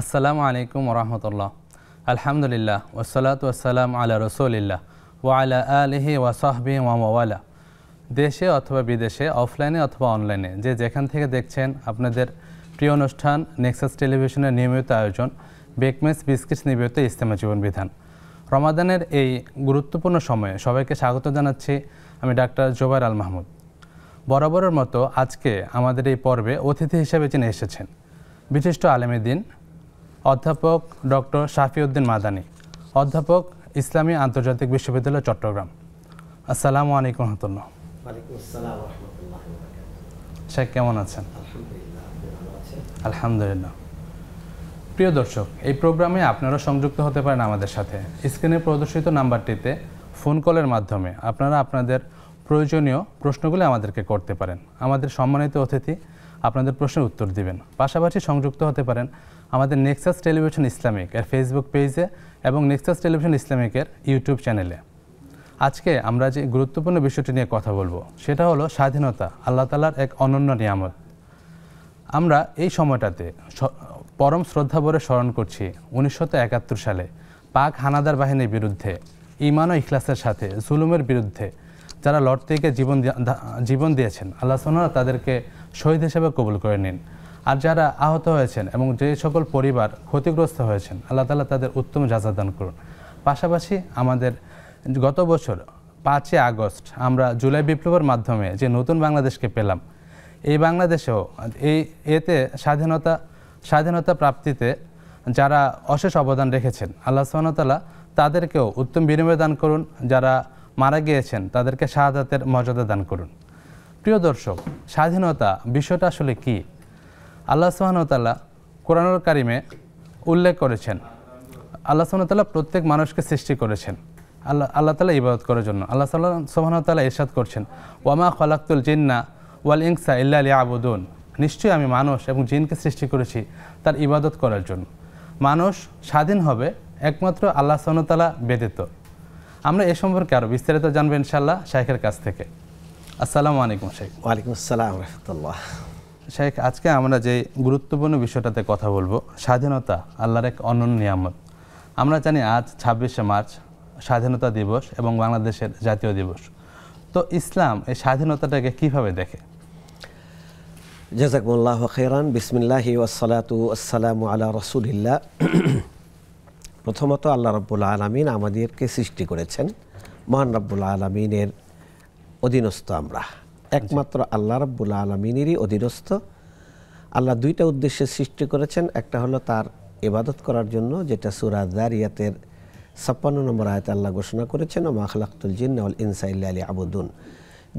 আসসালামু আলাইকুম ওরহমতুল্লাহ। আলহামদুলিল্লাহ ওয়াসসালাতু ওয়াসসালামু আলা রাসূলিল্লাহ ওয়া আলা আলিহি ওয়া সাহবিহি ওয়া মাওয়ালা। দেশে অথবা বিদেশে, অফলাইনে অথবা অনলাইনে যে যেখান থেকে দেখছেন, আপনাদের প্রিয় অনুষ্ঠান নেক্সাস টেলিভিশনের নিয়মিত আয়োজন বেকমেস বিস্কিটস নিবেদিত ইসলামী জীবন বিধান। রমাদানের এই গুরুত্বপূর্ণ সময়ে সবাইকে স্বাগত জানাচ্ছি। আমি ডাক্তার জোবায়ের আল মাহমুদ। বরাবরের মতো আজকে আমাদের এই পর্বে অতিথি হিসেবে যিনি এসেছেন, বিশিষ্ট আলেমে দ্বীন অধ্যাপক ডক্টর শাফিউদ্দিন মাদানী, অধ্যাপক ইসলামী আন্তর্জাতিক বিশ্ববিদ্যালয় চট্টগ্রাম। আসসালামু আলাইকুম রহমতুল্লাহ। ওয়ালাইকুম আসসালাম ওয়া রাহমাতুল্লাহি ওয়া বারাকাতুহু। শেখ কেমন আছেন? আলহামদুলিল্লাহ, আপনি ভালো আছেন? আলহামদুলিল্লাহ। প্রিয় দর্শক, এই প্রোগ্রামে আপনারা সংযুক্ত হতে পারেন আমাদের সাথে। স্ক্রিনে প্রদর্শিত নাম্বারটিতে ফোন কলের মাধ্যমে আপনারা আপনাদের প্রয়োজনীয় প্রশ্নগুলি আমাদেরকে করতে পারেন। আমাদের সম্মানিত অতিথি আপনাদের প্রশ্নের উত্তর দিবেন। পাশাপাশি সংযুক্ত হতে পারেন আমাদের নেক্সাস টেলিভিশন ইসলামিক এর ফেসবুক পেজে এবং নেক্সাস টেলিভিশন ইসলামিকের ইউটিউব চ্যানেলে। আজকে আমরা যে গুরুত্বপূর্ণ বিষয়টি নিয়ে কথা বলবো সেটা হলো স্বাধীনতা, আল্লাহ তাআলার এক অনন্য নিয়ামত। আমরা এই সময়টাতে পরম শ্রদ্ধাভরে স্মরণ করছি 1971 সালে পাক হানাদার বাহিনীর বিরুদ্ধে ঈমান ও ইখলাসের সাথে জুলুমের বিরুদ্ধে যারা লড়তে গিয়ে জীবন দিয়েছেন, আল্লাহ সুবহানাহু তাদেরকে শহীদ হিসেবে কবুল করে নিন। আর যারা আহত হয়েছেন এবং যে সকল পরিবার ক্ষতিগ্রস্ত হয়েছেন, আল্লাহ তাআলা তাদের উত্তম জাযা দান করুন। পাশাপাশি আমাদের গত বছর 5 আগস্ট আমরা জুলাই বিপ্লবের মাধ্যমে যে নতুন বাংলাদেশকে পেলাম, এই বাংলাদেশেও এতে স্বাধীনতা প্রাপ্তিতে যারা অশেষ অবদান রেখেছেন, আল্লাহ সুবহানাহু তাআলা তাদেরকেও উত্তম বিনিময় দান করুন। যারা মারা গিয়েছেন তাদেরকে শাহাদাতের মর্যাদা দান করুন। প্রিয় দর্শক, স্বাধীনতা বিষয়টা আসলে কি? আল্লাহ সুবহানাহু তাআলা কোরআনুল কারিমে উল্লেখ করেছেন, আল্লাহ সুবহানাহু তাআলা প্রত্যেক মানুষকে সৃষ্টি করেছেন আল্লাহ তাআলা ইবাদত করার জন্য। আল্লাহ সুবহানাহু তাআলা ইরশাদ করছেন, ওয়ামা খলাকতুল জিন্না ওয়াল ইনসা ইল্লা লিয়াবুদুন। নিশ্চয়ই আমি মানুষ এবং জিনকে সৃষ্টি করেছি তার ইবাদত করার জন্য। মানুষ স্বাধীন হবে একমাত্র আল্লাহ সুবহানাহু তাআলা ব্যতীত। আমরা এ সম্পর্কে আরও বিস্তারিত জানবো ইনশাআল্লাহ শেখের কাছ থেকে। আসসালামু আলাইকুম শেখ। ওয়ালাইকুম আসসালাম ওয়া রাহমাতুল্লাহ। শেখ, আজকে আমরা যে গুরুত্বপূর্ণ বিষয়টাতে কথা বলবো, স্বাধীনতা আল্লাহর এক অনন্য নিয়ামত। আমরা জানি আজ 26শে মার্চ স্বাধীনতা দিবস এবং বাংলাদেশের জাতীয় দিবস। তো ইসলাম এই স্বাধীনতাটাকে কিভাবে দেখে? জাযাকুমুল্লাহু খাইরান। বিসমিল্লাহি ওয়াসসালাতু ওয়াসসালামু আলা রাসূলিল্লাহ। প্রথমত আল্লাহ রাব্বুল আলামিন আমাদেরকে সৃষ্টি করেছেন, মহান রাব্বুল আলামিনের অধীনস্থ আমরা, একমাত্র আল্লাহ রাব্বুল আলামিনেরই অধীনস্থ। আল্লাহ দুইটা উদ্দেশ্যে সৃষ্টি করেছেন। একটা হলো তার ইবাদত করার জন্য, যেটা সূরা যারিয়াতের 56 নম্বর আয়াতে আল্লাহ ঘোষণা করেছেন, ওমা খালাকতুল জিন্না ওয়াল ইনসা ইল্লা লিয়াবুদুন।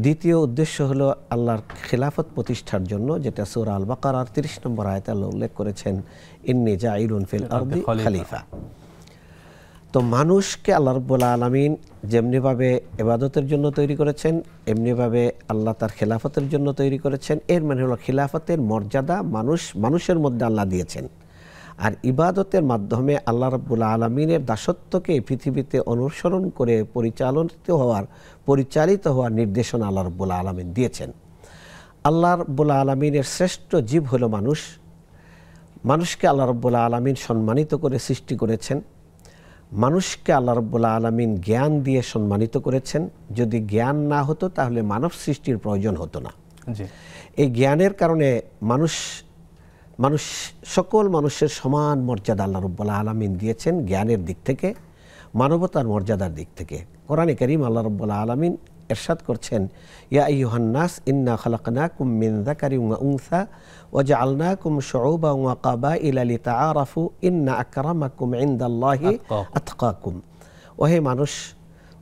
দ্বিতীয় উদ্দেশ্য হলো আল্লাহর খিলাফত প্রতিষ্ঠার জন্য, যেটা সূরা আল বাকারার 30 নম্বর আয়াতে আল্লাহ উল্লেখ করেছেন, ইন্নী জাঈলুন ফিল আরদি খলিফা। তো মানুষকে আল্লাহ রাব্বুল আলামিন যেমনিভাবে ইবাদতের জন্য তৈরি করেছেন, এমনিভাবে আল্লাহ তার খিলাফতের জন্য তৈরি করেছেন। এর মানে হলো খিলাফতের মর্যাদা মানুষের মধ্যে আল্লাহ দিয়েছেন, আর ইবাদতের মাধ্যমে আল্লাহ রাব্বুল আলামিনের দাসত্বকে পৃথিবীতে অনুসরণ করে পরিচালিত হওয়ার নির্দেশনা আল্লাহ রাব্বুল আলামিন দিয়েছেন। আল্লাহ রাব্বুল আলামিনের শ্রেষ্ঠ জীব হলো মানুষ। মানুষকে আল্লাহ রাব্বুল আলামিন সম্মানিত করে সৃষ্টি করেছেন। মানুষকে আল্লাহ রাব্বুল আলামিন জ্ঞান দিয়ে সম্মানিত করেছেন। যদি জ্ঞান না হতো তাহলে মানব সৃষ্টির প্রয়োজন হতো না। এই জ্ঞানের কারণে সকল মানুষের সমান মর্যাদা আল্লাহ রাব্বুল আলামিন দিয়েছেন, জ্ঞানের দিক থেকে, মানবতার মর্যাদার দিক থেকে। কোরআনে কারীম আল্লাহ রাব্বুল আলামিন ইরশাদ করছেন, ইয়া আইয়ুহান নাস ইন্না খালাকনাকুম মিন যাকারিন ওয়া উনসা ওয়া জাআলনাকুম শুউবান ওয়া কাবাইলা লিতাআরাফু ইন্না আকরামাকুম ইনদাল্লাহি আতকাকুম। ওহে মানুষ,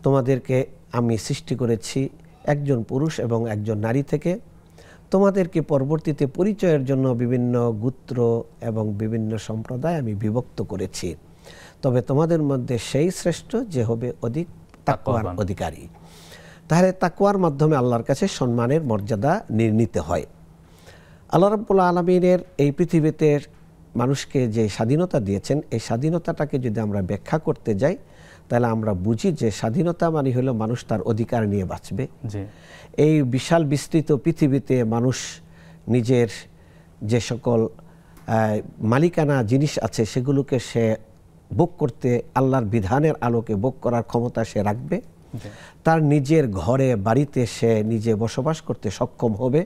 তোমাদেরকে আমি সৃষ্টি করেছি একজন পুরুষ এবং একজন নারী থেকে। তোমাদেরকে পরবর্তীতে পরিচয়ের জন্য বিভিন্ন গোত্র এবং বিভিন্ন সম্প্রদায় আমি বিভক্ত করেছি। তবে তোমাদের মধ্যে সেই শ্রেষ্ঠ যে হবে অধিক তাকওয়ার অধিকারী। তাহলে তাকওয়ার মাধ্যমে আল্লাহর কাছে সম্মানের মর্যাদা নির্ণীত হয়। আল্লাহ রাব্বুল আলামিনের এই পৃথিবীতে মানুষকে যে স্বাধীনতা দিয়েছেন, এই স্বাধীনতাটাকে যদি আমরা ব্যাখ্যা করতে যাই তাহলে আমরা বুঝি যে স্বাধীনতা মানে হলো মানুষ তার অধিকার নিয়ে বাঁচবে। এই বিশাল বিস্তৃত পৃথিবীতে মানুষ নিজের যে সকল মালিকানা জিনিস আছে সেগুলোকে সে ভোগ করতে, আল্লাহর বিধানের আলোকে ভোগ করার ক্ষমতা সে রাখবে। তার নিজের ঘরে বাড়িতে সে নিজে বসবাস করতে সক্ষম হবে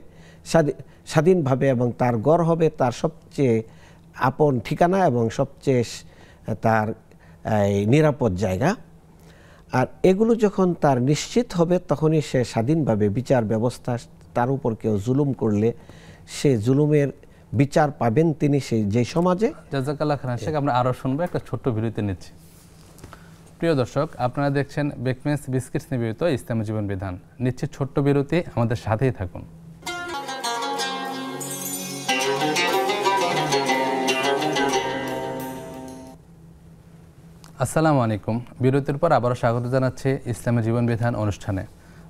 স্বাধীনভাবে, এবং তার ঘর হবে তার সবচেয়ে আপন ঠিকানা এবং সবচেয়ে তার নিরাপদ জায়গা। আর এগুলো যখন তার নিশ্চিত হবে তখনই সে স্বাধীনভাবে বিচার ব্যবস্থা, তার উপর কেউ জুলুম করলে সে জুলুমের বিচার পাবেন তিনি সেই যে সমাজে। জাযাকাল্লাহ খান শেখ, আমরা আরও শুনবো, একটা ছোট্ট বিরতি নিচ্ছি। প্রিয় দর্শক, আপনারা দেখছেন বেকমেন্স বিস্কিটস নিবেদিত ইসলামী জীবন বিধান। নিচ্ছে ছোট্ট বিরতি, আমাদের সাথেই থাকুন। আসসালামু আলাইকুম। বিরতির পর আবারও স্বাগত জানাচ্ছি ইসলামী জীবন বিধান অনুষ্ঠানে।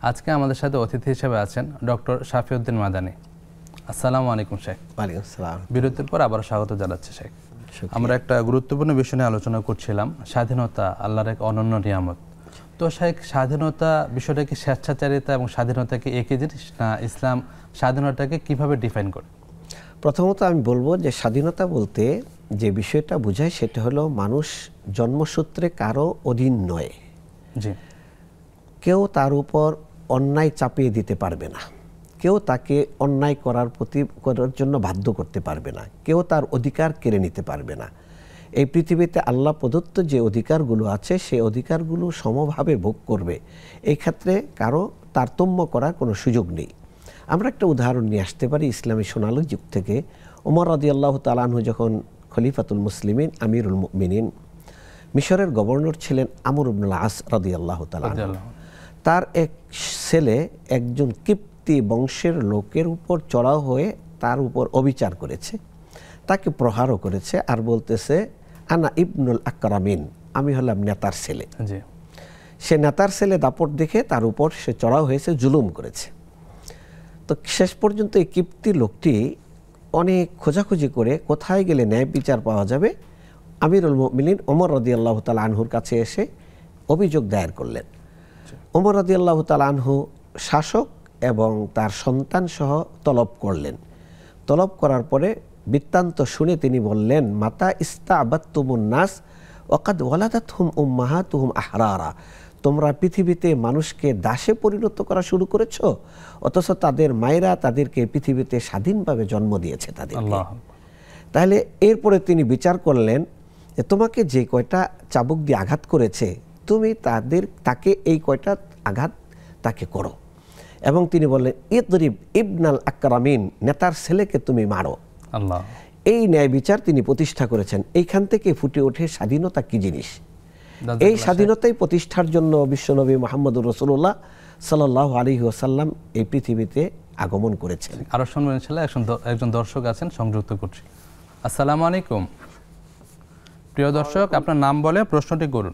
আজকে আমাদের সাথে অতিথি হিসেবে আছেন ডক্টর শাফিউদ্দিন মাদানী। আসসালামু আলাইকুম শেখ। ওয়ালাইকুম আসসালাম। বিরতির পর আবারও স্বাগত জানাচ্ছি শেখ। আমরা একটা গুরুত্বপূর্ণ বিষয় নিয়ে আলোচনা করছিলাম, স্বাধীনতা আল্লাহর এক অনন্য নিয়ামত। তো শেখ, স্বাধীনতা বিষয়টা কি স্বেচ্ছাচারিতা এবং স্বাধীনতা কি একই জিনিস, না ইসলাম স্বাধীনতাকে কিভাবে ডিফাইন করে? প্রথমত আমি বলবো যে স্বাধীনতা বলতে যে বিষয়টা বোঝায় সেটা হলো মানুষ জন্মসূত্রে কারো অধীন নয়। জি। কেউ তার উপর অন্যায় চাপিয়ে দিতে পারবে না, কেউ তাকে অন্যায় করার জন্য বাধ্য করতে পারবে না, কেউ তার অধিকার কেড়ে নিতে পারবে না। এই পৃথিবীতে আল্লাহ প্রদত্ত যে অধিকারগুলো আছে সেই অধিকারগুলো সমভাবে ভোগ করবে, এই ক্ষেত্রে কারো তারতম্য করার কোনো সুযোগ নেই। আমরা একটা উদাহরণ নিয়ে আসতে পারি ইসলামী সোনালী যুগ থেকে। ওমর রাদিয়াল্লাহু তাআলা আনহু যখন খলিফাতুল মুসলিমিন, আমিরুল মুমিনিন, মিশরের গভর্নর ছিলেন আমর ইবনুল আস রাদিয়াল্লাহু তাআলা আনহু। তার এক ছেলে একজন কিপ্তি বংশের লোকের উপর চড়াও হয়ে তার উপর অবিচার করেছে, তাকে প্রহারও করেছে, আর বলতেছে আনা ইবনুল আকরামিন, আমি হলাম নেতার ছেলে। সে নেতার ছেলে দাপট দেখে তার উপর সে চড়াও হয়েছে, জুলুম করেছে। তো শেষ পর্যন্ত এই কিপ্তি লোকটি অনেক খোঁজাখুঁজি করে কোথায় গেলে ন্যায় বিচার পাওয়া যাবে, আমিরুল মুমিনিন ওমর রাদিয়াল্লাহু তাআলা আনহুর কাছে এসে অভিযোগ দায়ের করলেন। ওমর রাদিয়াল্লাহু তাআলা আনহু শাসক এবং তার সন্তান সহ তলব করলেন। তলব করার পরে বৃত্তান্ত শুনে তিনি বললেন, মাতা ইস্তাবাত্তুমুন নাস ওয়াকাদ ওয়ালাদাতহুম উম্মাহাতুহুম আহরারা, তোমরা পৃথিবীতে মানুষকে দাসে পরিণত করা শুরু করেছো, অথচ তাদের মায়েরা তাদেরকে পৃথিবীতে স্বাধীনভাবে জন্ম দিয়েছে তাদেরকে। তাহলে এরপরে তিনি বিচার করলেন যে তোমাকে যে কয়টা চাবুক দিয়ে আঘাত করেছে তুমি তাকে এই কয়টা আঘাত তাকে করো। এবং তিনি বললেন ইদরিব ইবনাল আকরামিন, নেতার ছেলেকে তুমি মারো। আল্লাহ। এই ন্যায় বিচার তিনি প্রতিষ্ঠা করেছেন। এইখান থেকে ফুটে ওঠে স্বাধীনতা কি জিনিস। এই স্বাধীনতাই প্রতিষ্ঠার জন্য বিশ্বনবী মুহাম্মদুর রাসূলুল্লাহ সাল্লাল্লাহু আলাইহি ওয়াসাল্লাম এই পৃথিবীতে আগমন করেছেন। আরো শুনবেন ইনশাআল্লাহ। একজন দর্শক আছেন, সংযুক্ত করছি। আসসালামু আলাইকুম। প্রিয় দর্শক, আপনার নাম বলে প্রশ্নটি করুন।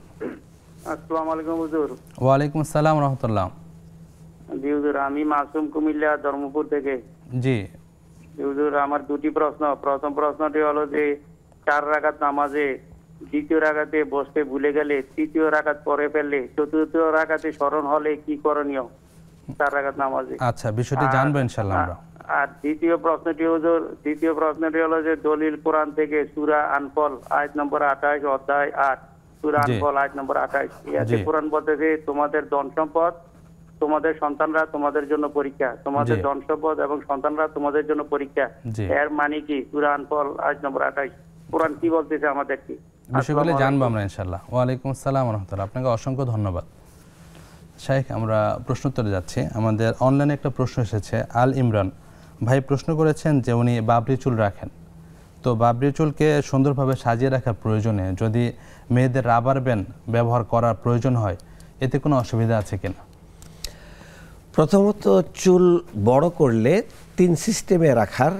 আসসালামু আলাইকুম হুজুর। ওয়া আলাইকুম আসসালাম ওয়া রাহমাতুল্লাহ। জি হুজুর, আমি মাসুম, কুমিল্লা ধর্মপুর থেকে। জি হুজুর, আমার দুটি প্রশ্ন। প্রথম প্রশ্নটি হলো যে 4 রাকাত নামাজে দ্বিতীয় রাকাতে বসতে ভুলে গেলে তৃতীয় রাকাত পরে ফেললে চতুর্থ রাকাতে স্মরণ হলে কি করণীয় 4 রাকাত নামাজে? আচ্ছা, বিষয়টি জানবো ইনশাআল্লাহ আমরা। আর দ্বিতীয় প্রশ্নটি হলো যে দলিল কোরআন থেকে সূরা আনফল আয়াত নম্বর 28 অধ্যায় 8, সূরা আনফল আয়াত নম্বর 28, এতে কোরআন বলতেছে তোমাদের ধন সম্পদ, তোমাদের সন্তানরা তোমাদের জন্য পরীক্ষা, তোমাদের ধন সম্পদ এবং সন্তানরা তোমাদের জন্য পরীক্ষা। এর মানে কি? সূরা আনফল আয়াত নম্বর 28 কোরআন কি বলতেছে আমাদেরকে? বিষয়গুলো জানবো আমরা ইনশাআল্লাহ। ওয়া আলাইকুম আসসালাম ওয়া রাহমাতুল্লাহ। আপনাকে অসংখ্য ধন্যবাদ। শাইখ, আমরা প্রশ্নোত্তরে যাচ্ছি। আমাদের অনলাইনে একটা প্রশ্ন এসেছে। আল ইমরান ভাই প্রশ্ন করেছেন যে উনি বাবরি চুল রাখেন, তো বাবরি চুলকে সুন্দরভাবে সাজিয়ে রাখার প্রয়োজনে যদি মেয়েদের রাবার ব্যান্ড ব্যবহার করার প্রয়োজন হয় এতে কোনো অসুবিধা আছে কিনা? প্রথমত চুল বড় করলে 3 সিস্টেমে রাখার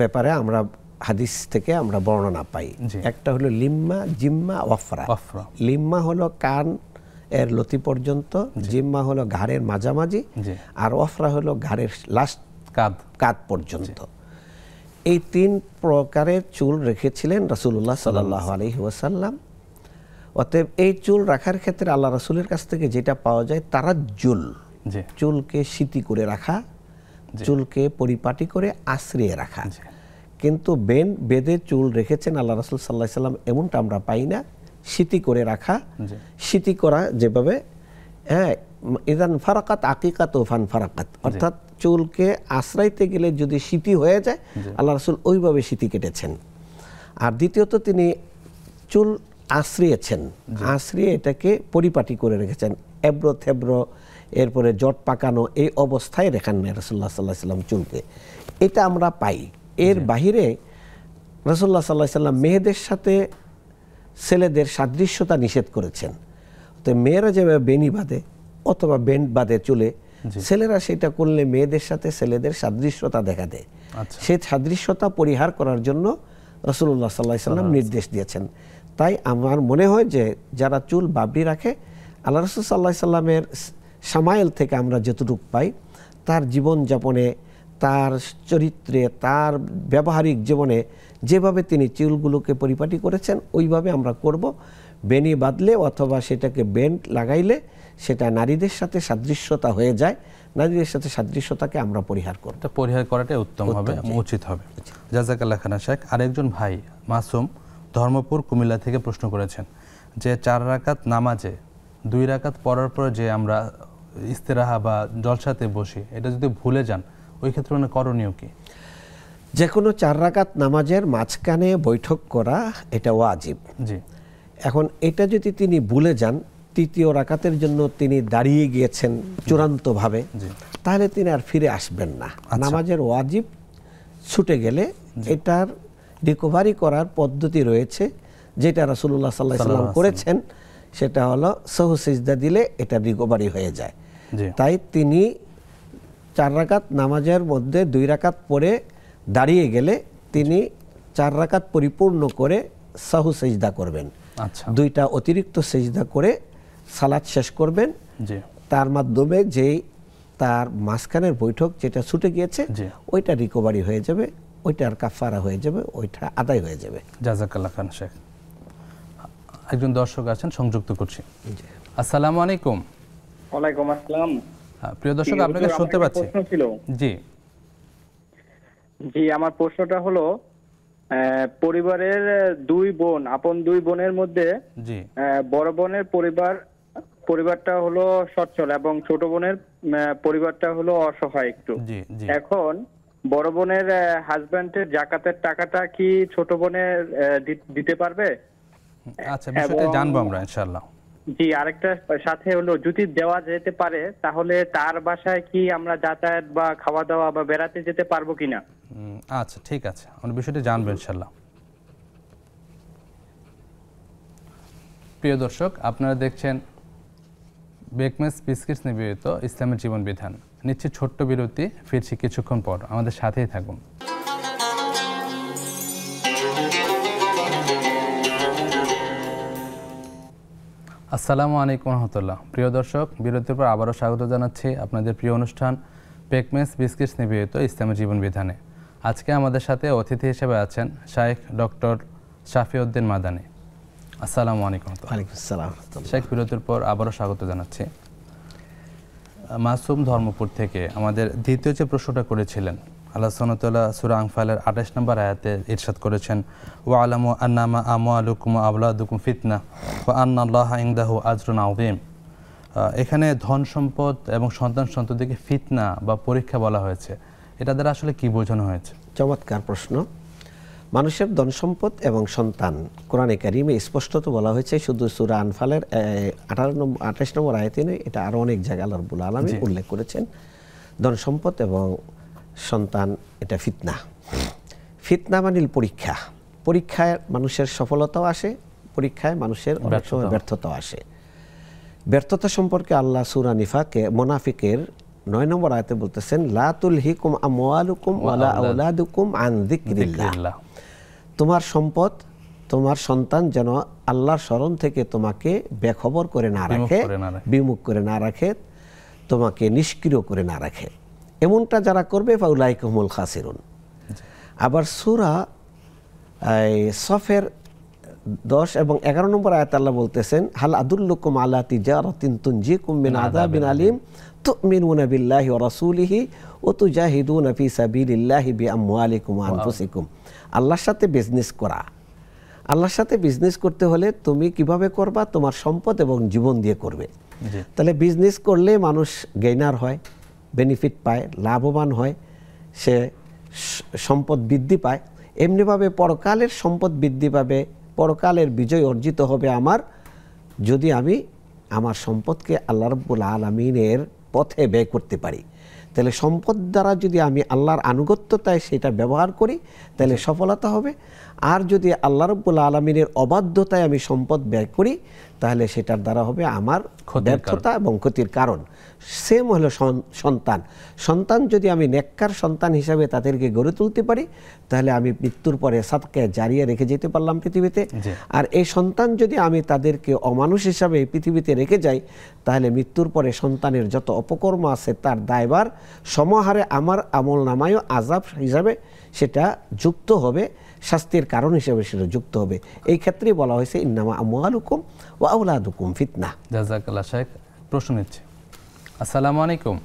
ব্যাপারে আমরা হাদিস থেকে আমরা বর্ণনা পাই। একটা হলো লিম্মা, জিম্মা, ওয়াফরা। লিম্মা হলো কান এর লতি পর্যন্ত, জিম্মা হলো ঘাড়ের মাঝামাঝি, আর ওয়াফরা হলো ঘাড়ের লাস্ট কাঁধ পর্যন্ত। এই 3 প্রকারের চুল রেখেছিলেন রাসূলুল্লাহ সাল্লাল্লাহু আলাইহি ওয়াসাল্লাম। অতএব এই চুল রাখার ক্ষেত্রে আল্লাহ রাসূলের কাছ থেকে যেটা পাওয়া যায় তারাজ্জুল, চুলকে সিতি করে রাখা, চুলকে পরিপাটি করে আশ্রিয়ে রাখা। কিন্তু বেঁধে চুল রেখেছেন আল্লাহ রাসূল সাল্লাল্লাহু আলাইহি সাল্লাম, এমনটা আমরা পাই না। সিতি করে রাখা, সিতি করা যেভাবে, হ্যাঁ, ইদান ফারাকাত আকিকাত ও ফান ফারাকাত, অর্থাৎ চুলকে আশ্রাইতে গেলে যদি সিতি হয়ে যায়, আল্লাহ রাসূল ওইভাবে সিতি কেটেছেন। আর দ্বিতীয়ত তিনি চুল আশ্রিয়েছেন, আশ্রিয়ে এটাকে পরিপাটি করে রেখেছেন, এব্রো থেব্রো, এরপরে জট পাকানো এই অবস্থায় রেখান না রাসূলুল্লাহ সাল্লাল্লাহু আলাইহি সাল্লাম চুলকে। এটা আমরা পাই। এর বাহিরে রাসূলুল্লাহ সাল্লাল্লাহু আলাইহি সাল্লাম মেয়েদের সাথে ছেলেদের সাদৃশ্যতা নিষেধ করেছেন। তো মেয়েরা যেভাবে বেনি বাঁধে অথবা বেন্ড বাঁধে চুলে, ছেলেরা সেটা করলে মেয়েদের সাথে ছেলেদের সাদৃশ্যতা দেখা দেয়। সেই সাদৃশ্যতা পরিহার করার জন্য রাসূলুল্লাহ সাল্লাল্লাহু আলাইহি সাল্লাম নির্দেশ দিয়েছেন। তাই আমার মনে হয় যে যারা চুল বাবরি রাখে, আল্লাহ রাসূল সাল্লাল্লাহু আলাইহি সাল্লামের সামাইল থেকে আমরা যতটুকু পাই, তার জীবনযাপনে, তার চরিত্রে, তার ব্যবহারিক জীবনে যেভাবে তিনি চুলগুলোকে পরিপাটি করেছেন ওইভাবে আমরা করব। বেনি বাঁধলে অথবা সেটাকে বেন্ড লাগাইলে সেটা নারীদের সাথে সাদৃশ্যতা হয়ে যায়, নারীদের সাথে সাদৃশ্যতাকে আমরা পরিহার করব। পরিহার করাটাই উত্তম হবে, উচিত হবে। জাযাকাল্লাহ খান শেখ। আরেকজন ভাই মাসুম ধর্মপুর কুমিল্লা থেকে প্রশ্ন করেছেন যে 4 রাকাত নামাজে 2 রাকাত পড়ার পর যে আমরা ইস্তেরাহা বা জলসাতে বসি, এটা যদি ভুলে যান ওই ক্ষেত্রে করণীয় কি? যে কোনো 4 রাকাত নামাজের মাঝখানে বৈঠক করা এটা ওয়াজিব। জি। এখন এটা যদি তিনি ভুলে যান, 3য় রাকাতের জন্য তিনি দাঁড়িয়ে গিয়েছেন চূড়ান্তভাবে, তাহলে তিনি আর ফিরে আসবেন না। নামাজের ওয়াজিব ছুটে গেলে এটার রিকভারি করার পদ্ধতি রয়েছে, যেটা রাসূলুল্লাহ সাল্লাল্লাহু আলাইহি সাল্লাম করেছেন। সেটা হলো সাহু সিজদা দিলে এটা রিকভারি হয়ে যায়। তাই তিনি 4 রাকাত নামাজের মধ্যে 2 রাকাত পরে দাঁড়িয়ে গেলে তিনি 4 রাকাত পরিপূর্ণ করে সাহু সিজদা করবেন। দুইটা অতিরিক্ত সিজদা করে সালাত শেষ করবেন। তার মাধ্যমে যেই তার মাঝখানের বৈঠক যেটা ছুটে গিয়েছে ওইটা রিকভারি হয়ে যাবে, ওইটার কাফারা হয়ে যাবে, ওইটা আদায় হয়ে যাবে। জাযাকাল্লাহ খান শেখ। একজন দর্শক আছেন, সংযুক্ত করছি। আসসালামু আলাইকুম। ওয়ালাইকুম আসসালাম। প্রিয় দর্শক, আপনাকে শুনতে পাচ্ছি। জি জি, আমার প্রশ্নটা হলো পরিবারের 2 বোন, আপন 2 বোনের মধ্যে বড় বোনের পরিবারটা হলো সচ্ছল এবং ছোট বোনের পরিবারটা হলো অসহায় একটু। এখন বড় বোনের হাজবেন্ডের যাকাতের টাকাটা কি ছোট বোনের দিতে পারবে? আচ্ছা, বিষয়টা জানবো আমরা ইনশাআল্লাহ। জি, আরেকটা সাথে হলো যদি দেওয়া যেতে পারে তাহলে তার বাসায় কি আমরা যাতায়াত বা খাওয়া দাওয়া বা বেড়াতে যেতে পারবো কিনা? আচ্ছা, ঠিক আছে, আমরা বিষয়টা জানবো ইনশাআল্লাহ। প্রিয় দর্শক, আপনারা দেখছেন বেকমেস বিস্কিটস নিবেদিত ইসলামের জীবন বিধান। নিচ্ছি ছোট্ট বিরতি, ফিরছি কিছুক্ষণ পর, আমাদের সাথেই থাকুন। আসসালামু আলাইকুম রহমতুল্লাহ। প্রিয় দর্শক, বিরতির পর আবারও স্বাগত জানাচ্ছি আপনাদের প্রিয় অনুষ্ঠান বেকমেস বিস্কিটস নিবেদিত ইসলামের জীবন বিধানে। আজকে আমাদের সাথে অতিথি হিসেবে আছেন শাইখ ডক্টর শাফিউদ্দিন মাদানী। আসসালামু আলাইকুম। ওয়ালাইকুম আসসালাম। শাইখ, বিরতির পর আবারও স্বাগত জানাচ্ছি। মাসুম ধর্মপুর থেকে আমাদের দ্বিতীয় যে প্রশ্নটা করেছিলেন, আল্লাহ সুবহানাহু ওয়া তাআলা সূরা আনফালের 28 নম্বর আয়াতে ইরশাদ করেছেন, ওয়া আলামু আন্নামা আমওয়ালুকুম ওয়া আওলাদুকুম ফিতনা ওয়া আন্নাল্লাহা ইনদাহু আজরুন আযীম। এখানে ধন সম্পদ এবং সন্তান সন্ততিকে ফিতনা বা পরীক্ষা বলা হয়েছে, এটা দ্বারা আসলে কি বোঝানো হয়েছে? চমৎকার প্রশ্ন। মানুষের ধন সম্পদ এবং সন্তান কোরআনে কারিমে স্পষ্টত বলা হয়েছে, শুধু সূরা আনফালের 28 নম্বর আয়াতে নয়, এটা আরো অনেক জায়গায় আল্লাহ রাব্বুল আলামিন উল্লেখ করেছেন। ধন সম্পদ এবং সন্তান এটা ফিতনা। ফিতনা মানিল পরীক্ষা। পরীক্ষায় মানুষের সফলতাও আসে, পরীক্ষায় মানুষের অনেক সময় ব্যর্থতাও আসে। ব্যর্থতা সম্পর্কে আল্লাহ সূরা নিফাকে মুনাফিকের 9 নম্বর আয়াতে বলতেছেন, লা তুলহিকুম আমওয়ালুকুম ওয়ালা আওলাদুকুম আন যিকরিল্লাহ। তোমার সম্পদ, তোমার সন্তান যেন আল্লাহর স্মরণ থেকে তোমাকে বেখবর করে না রাখে, বিমুখ করে না রাখে, তোমাকে নিষ্ক্রিয় করে না রাখে। এমনটা যারা করবে ফাউলাইকা হুমুল খাসিরুন। আবার সূরা সফের 10 এবং 11 নম্বর আয়াতে আল্লাহ বলতেছেন, হাল আদুল্লুকুম আলা তিজারাতিন তুনজিকুম মিন আযাবিন আলিম তুমিনুনা বিল্লাহি ওয়া রাসূলিহি ওয়া তুজাহিদুনা ফি সাবিলিল্লাহি বিআমওয়ালিকুম ওয়া আনফুসিকুম। আল্লাহর সাথে বিজনেস করা। আল্লাহর সাথে বিজনেস করতে হলে তুমি কিভাবে করবা? তোমার সম্পদ এবং জীবন দিয়ে করবে। তাহলে বিজনেস করলে মানুষ গেইনার হয়, বেনিফিট পায়, লাভবান হয়, সে সম্পদ বৃদ্ধি পায়। এমনিভাবে পরকালের সম্পদ বৃদ্ধি পাবে, পরকালের বিজয় অর্জিত হবে আমার, যদি আমি আমার সম্পদকে আল্লাহ রাব্বুল আলামিনের পথে ব্যয় করতে পারি। তাহলে সম্পদ দ্বারা যদি আমি আল্লাহর আনুগত্যতায় সেটা ব্যবহার করি তাহলে সফলতা হবে। আর যদি আল্লাহ রাব্বুল আলামিনের অবাধ্যতায় আমি সম্পদ ব্যয় করি তাহলে সেটার দ্বারা হবে আমার ব্যর্থতা এবং ক্ষতির কারণ। সেম হলো সন্তান। সন্তান যদি আমি নেককার সন্তান হিসাবে তাদেরকে গড়ে তুলতে পারি তাহলে আমি মৃত্যুর পরে সাদকা জারিয়া রেখে যেতে পারলাম পৃথিবীতে। আর এই সন্তান যদি আমি তাদেরকে অমানুষ হিসাবে পৃথিবীতে রেখে যাই তাহলে মৃত্যুর পরে সন্তানের যত অপকর্ম আছে তার দায়ভার সমাহারে আমার আমল নামায়ও আযাব হিসাবে সেটা যুক্ত হবে, শাস্তির কারণ হিসেবে সেটা যুক্ত হবে। এই ক্ষেত্রেই বলা হয়েছে ইন্নামা আমওয়ালুকুম ওয়া আওলাদুকুম ফিতনা। জাযাকাল্লাহ শেখ। প্রশ্ন নিচ্ছে। আসসালামু আলাইকুম।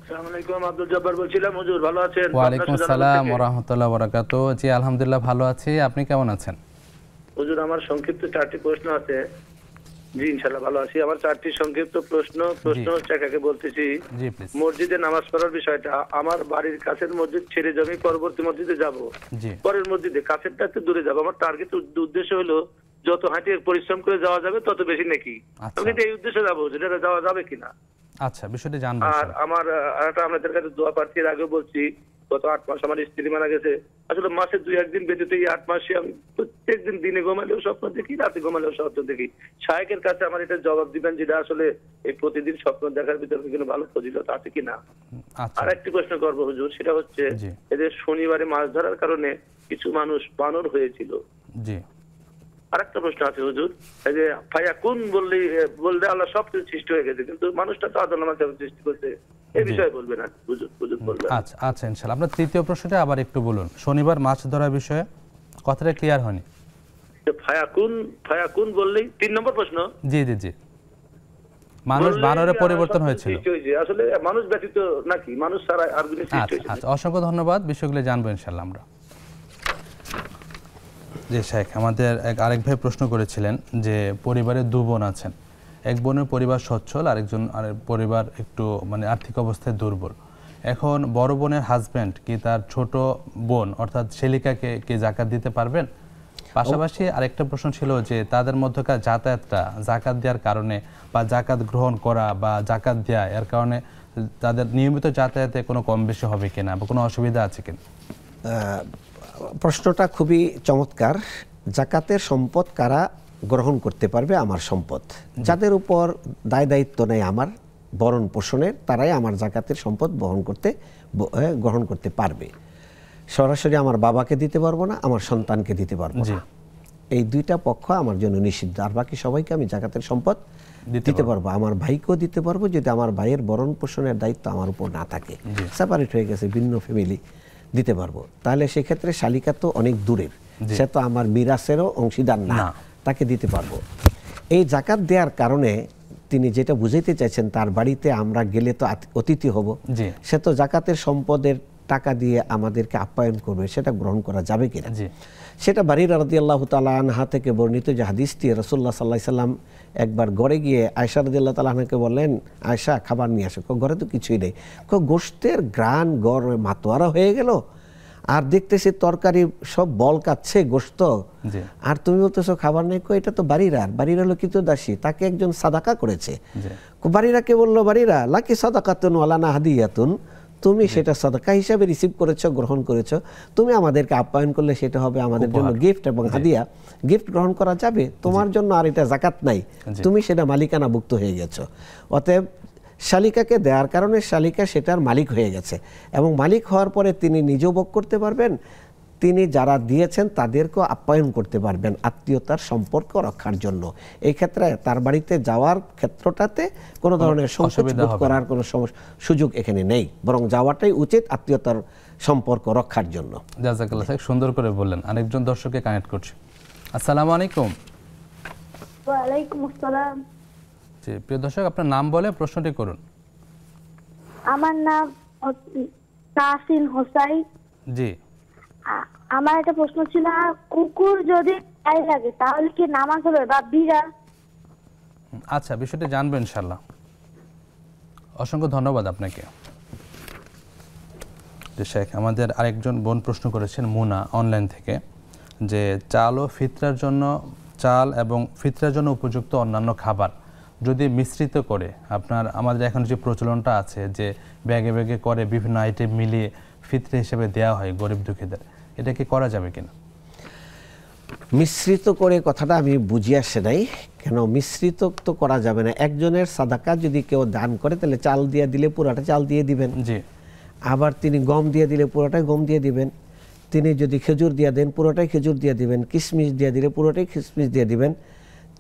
আসসালামু আলাইকুম, আব্দুল জব্বার বলছিলাম। হুজুর ভালো আছেন? ওয়া আলাইকুম আসসালাম ওয়া রাহমাতুল্লাহি ওয়া বারাকাতুহু। জি আলহামদুলিল্লাহ ভালো আছি, আপনি কেমন আছেন? হুজুর আমার সংক্ষিপ্ত 4টি প্রশ্ন আছে। জি ইনশাআল্লাহ ভালো আছি। আমার 4টি সংক্ষিপ্ত প্রশ্ন হচ্ছে, কাকে বলতেছি, মসজিদে নামাজ পড়ার বিষয়টা। আমার বাড়ির কাছের মসজিদ ছেড়ে জমি পরবর্তী মসজিদে যাব, পরের মসজিদে কাছেরটা একটু দূরে যাব। আমার টার্গেট উদ্দেশ্য হলো যত হাঁটিয়ে পরিশ্রম করে যাওয়া যাবে তত বেশি নাকি, আমি এই উদ্দেশ্যে যাবো, যেটা যাওয়া যাবে কিনা। আচ্ছা, বিষয়টি জানবো। আর আমার আরেকটা আপনাদের কাছে দোয়া প্রার্থী, এর আগে বলছি গত 8 মাস আমার স্ত্রী মারা গেছে। আসলে মাসে 2-1 দিন ব্যতীত এই 8 মাসে আমি প্রত্যেকদিন দিনে ঘুমালেও স্বপ্ন দেখি, রাতে ঘুমালেও স্বপ্ন দেখি। শায়েখের কাছে আমার এটা জবাব দিবেন, যেটা আসলে এই প্রতিদিন স্বপ্ন দেখার ভিতরে কোনো ভালো ফজিলত আছে কিনা। আর একটি প্রশ্ন করবো হুজুর, সেটা হচ্ছে এদের শনিবারে মাছ ধরার কারণে কিছু মানুষ বানর হয়েছিল। জি। আরেকটা প্রশ্ন আছে হুজুর, এই যে ফায়াকুন বললে আল্লাহ সবকিছু সৃষ্টি হয়ে গেছে, কিন্তু মানুষটা তো আদম নামে সৃষ্টি করছে, এই বিষয়ে বলবেন না হুজুর? বলবেন। আচ্ছা আচ্ছা ইনশাআল্লাহ। আপনার তৃতীয় প্রশ্নটা আবার একটু বলুন, শনিবার মাছ ধরার বিষয়ে কথাটা ক্লিয়ার হয়নি। ফায়াকুন বললেই 3 নম্বর প্রশ্ন। জি জি জি, মানুষ বানরে পরিবর্তন হয়েছিল, আসলে মানুষ ব্যতীত নাকি, মানুষ ছাড়া আর কিছু সৃষ্টি হয়েছে? আচ্ছা, অসংখ্য ধন্যবাদ, বিষয়গুলো জানবো ইনশাআল্লাহ আমরা। জি শেখ, আমাদের আরেক ভাই প্রশ্ন করেছিলেন যে পরিবারে 2 বোন আছেন, এক বোনের পরিবার সচ্ছল, আরেক পরিবার একটু মানে আর্থিক অবস্থায় দুর্বল। এখন বড় বোনের হাজব্যান্ড কি তার ছোট বোন অর্থাৎ শেলিকাকে কি যাকাত দিতে পারবেন? পাশাপাশি আরেকটা প্রশ্ন ছিল যে তাদের মধ্যকার যাতায়াতটা যাকাত দেওয়ার কারণে বা যাকাত গ্রহণ করা বা যাকাত দেওয়া এর কারণে তাদের নিয়মিত যাতায়াতে কোনো কম বেশি হবে কিনা বা কোনো অসুবিধা আছে কিনা? প্রশ্নটা খুবই চমৎকার। যাকাতের সম্পদ কারা গ্রহণ করতে পারবে? আমার সম্পদ। যাদের উপর দায় দায়িত্ব নেই আমার ভরণ পোষণের, তারাই আমার যাকাতের সম্পদ গ্রহণ করতে পারবে। সরাসরি আমার বাবাকে দিতে পারবো না, আমার সন্তানকে দিতে পারবো না, এই 2টা পক্ষ আমার জন্য নিষিদ্ধ। আর বাকি সবাইকে আমি যাকাতের সম্পদ দিতে পারবো। আমার ভাইকেও দিতে পারবো যদি আমার ভাইয়ের ভরণ পোষণের দায়িত্ব আমার উপর না থাকে, সেপারেট হয়ে গেছে, ভিন্ন ফ্যামিলি, দিতে পারবো। তাহলে সেক্ষেত্রে শালিকা তো অনেক দূরের, সে তো আমার মিরাসেরও অংশীদার না, তাকে দিতে পারবো। এই যাকাত দেওয়ার কারণে তিনি যেটা বুঝাইতে চাইছেন, তার বাড়িতে আমরা গেলে তো অতিথি হব, সে তো যাকাতের সম্পদের টাকা দিয়ে আমাদেরকে আপ্যায়ন করবে, সেটা গ্রহণ করা যাবে কিনা। সেটা বারিরা রাদিয়াল্লাহু তাআলা আনহা থেকে বর্ণিত যে হাদিসটি, রাসূলুল্লাহ সাল্লাল্লাহু আলাইহি সাল্লাম একবার ঘরে গিয়ে আয়েশা রাদিয়াল্লাহু তাআলা আনহাকে বললেন, আয়েশা খাবার নিয়ে আসো। ঘরে তো কিছুই নেই, গোশতের ঘ্রাণ গড় মাতোয়ারা হয়ে গেল, আর দেখতেছি তরকারি সব বল কাচ্ছে গোশত, আর তুমি বলতেছো খাবার নেই। এটা তো বাড়িরা হলো কৃতদাসী, তাকে একজন সাদাকা করেছে। বাড়িরাকে বললো, বাড়িরা লাকি সাদাকাতুন ওয়ালানা হাদিয়াতুন, তুমি সেটা সাদাকা হিসাবে রিসিভ করেছো, গ্রহণ করেছো, তুমি আমাদেরকে আপ্যায়ন করলে সেটা হবে আমাদের জন্য গিফট এবং হাদিয়া, গিফট গ্রহণ করা যাবে, তোমার জন্য আর এটা যাকাত নাই, তুমি সেটা মালিকানাভুক্ত হয়ে গেছো। অতএব শালিকাকে দেওয়ার কারণে শালিকা সেটার মালিক হয়ে গেছে, এবং মালিক হওয়ার পরে তিনি নিজেও ভোগ করতে পারবেন, তিনি যারা দিয়েছেন তাদেরকেও আপ্যায়ন করতে পারবেন আত্মীয়তার সম্পর্ক রক্ষার জন্য। এই ক্ষেত্রে তার বাড়িতে যাওয়ার ক্ষেত্রটাতে কোনো ধরনের সংকোচ বোধ করার কোনো সুযোগ এখানে নেই, বরং যাওয়াটাই উচিত আত্মীয়তার সম্পর্ক রক্ষার জন্য। জাযাকাল্লাহ, সুন্দর করে বললেন। আরেকজন দর্শককে কানেক্ট করছি। আসসালামু আলাইকুম। ওয়ালাইকুম আসসালাম। জি প্রিয় দর্শক, আপনার নাম বলে প্রশ্নটি করুন। আমার নাম তাহসিন হোসাইন। জি, আমার একটা প্রশ্ন ছিল, কুকুর যদি গায়ে লাগে তাহলে কি নামাজ হবে বা বিড়াল? আচ্ছা, বিষয়টি জানবো ইনশাল্লাহ। অসংখ্য ধন্যবাদ আপনাকে। যে শেখ, আমাদের আরেকজন বোন প্রশ্ন করেছেন মুনা অনলাইন থেকে, যে চাল ও ফিতরার জন্য চাল এবং ফিতরার জন্য উপযুক্ত অন্যান্য খাবার যদি মিশ্রিত করে আমাদের এখন যে প্রচলনটা আছে যে ব্যাগে ব্যাগে করে বিভিন্ন আইটেম মিলিয়ে ফিতরা হিসেবে দেওয়া হয় গরিব দুঃখীদের, এটা কি করা যাবে কিনা? মিশ্রিত করে কথাটা আমি বুঝিয়ে আসে নাই। কেন মিশ্রিত তো করা যাবে না। একজনের সাদাকা যদি কেউ দান করে তাহলে চাল দিয়ে দিলে পুরাটা চাল দিয়ে দিবেন। জি। আবার তিনি গম দিয়ে দিলে পুরোটাই গম দিয়ে দিবেন। তিনি যদি খেজুর দিয়ে দেন পুরোটাই খেজুর দিয়ে দিবেন। কিশমিশ দিয়ে দিলে পুরোটাই কিশমিশ দিয়ে দিবেন।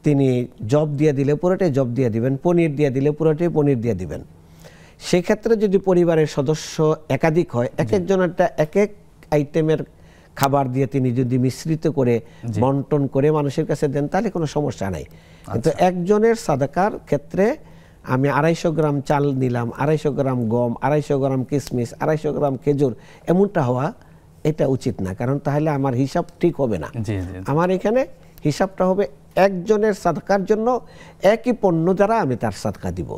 তিনি জব দিয়ে দিলে পুরোটাই জব দিয়ে দিবেন। পনির দিয়ে দিলে পুরোটাই পনির দিয়ে দিবেন। সেক্ষেত্রে যদি পরিবারের সদস্য একাধিক হয়, এক একজনেরটা এক এক আইটেমের খাবার দিয়ে তিনি যদি মিশ্রিত করে বন্টন করে মানুষের কাছে দেন তাহলে কোনো সমস্যা নাই। কিন্তু একজনের সাদাকার ক্ষেত্রে আমি 250 গ্রাম চাল নিলাম, 250 গ্রাম গম, 250 গ্রাম কিশমিশ, 250 গ্রাম খেজুর, এমনটা হওয়া এটা উচিত না। কারণ তাহলে আমার হিসাব ঠিক হবে না। আমার এখানে হিসাবটা হবে একজনের সাদকার জন্য একই পণ্য দ্বারা আমি তার সাদকা দিব।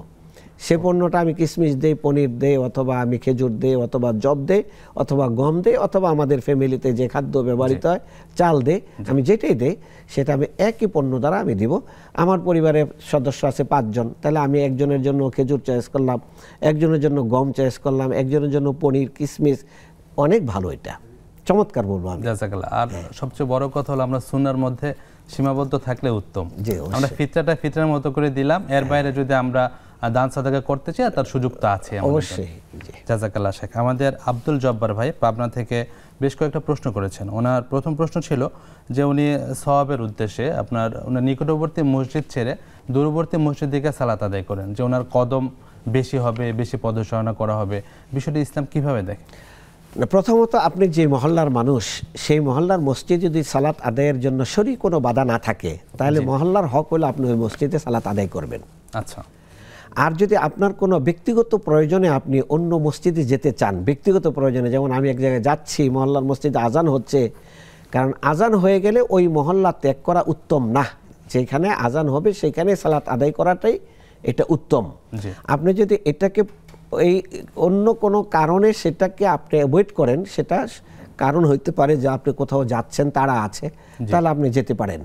সে পণ্যটা আমি কিশমিশ দেই, পনির দেই, অথবা আমি খেজুর দেই, অথবা জব দেই, অথবা গম দেই, অথবা আমাদের ফ্যামিলিতে যে খাদ্য ব্যবহৃত হয় চাল দেই, আমি যেটাই দেই সেটা আমি একই পণ্য দ্বারা আমি দিব। আমার পরিবারের সদস্য আছে 5 জন, তাহলে আমি একজনের জন্য খেজুর চয়েস করলাম, একজনের জন্য গম চয়েস করলাম, একজনের জন্য পনির, কিশমিশ। অনেক ভালো, এটা চমৎকার বলবো আমি। জাযাকাল্লাহ। আর সবচেয়ে বড় কথা হলো আমরা সুন্নাহর মধ্যে সীমাবদ্ধ থাকলে উত্তম। আমরা ফিতরাটা ফিতরার মতো করে দিলাম, এর বাইরে যদি আমরা দান সাদাকা করতে চাই তার সুযোগ তো আছে অবশ্যই। জাযাকাল্লাহ শেখ। আমাদের আব্দুল জব্বার ভাই পাবনা থেকে বেশ কয়েকটা প্রশ্ন করেছেন। ওনার প্রথম প্রশ্ন ছিল যে উনি সওয়াবের উদ্দেশ্যে ওনার নিকটবর্তী মসজিদ ছেড়ে দূরবর্তী মসজিদ দিকে সালাত আদায় করেন, যে ওনার কদম বেশি হবে, বেশি পদচারণা করা হবে, বিষয়টি ইসলাম কিভাবে দেখে? প্রথমত আপনি যে মহল্লার মানুষ, সেই মহল্লার মসজিদে যদি সালাত আদায়ের জন্য সরি কোনো বাধা না থাকে তাহলে মহল্লার হক হলে আপনি ওই মসজিদে সালাত আদায় করবেন। আচ্ছা। আর যদি আপনার কোনো ব্যক্তিগত প্রয়োজনে আপনি অন্য মসজিদে যেতে চান, ব্যক্তিগত প্রয়োজনে, যেমন আমি এক জায়গায় যাচ্ছি, মহল্লার মসজিদে আজান হচ্ছে, কারণ আজান হয়ে গেলে ওই মহল্লা ত্যাগ করা উত্তম না। যেখানে আজান হবে সেখানে সালাত আদায় করাটাই এটা উত্তম। আপনি যদি এটাকে এই অন্য কোনো কারণে সেটাকে আপনি অ্যাভয়েড করেন, সেটা কারণ হইতে পারে যে আপনি কোথাও যাচ্ছেন, তারা আছে, তাহলে আপনি যেতে পারেন।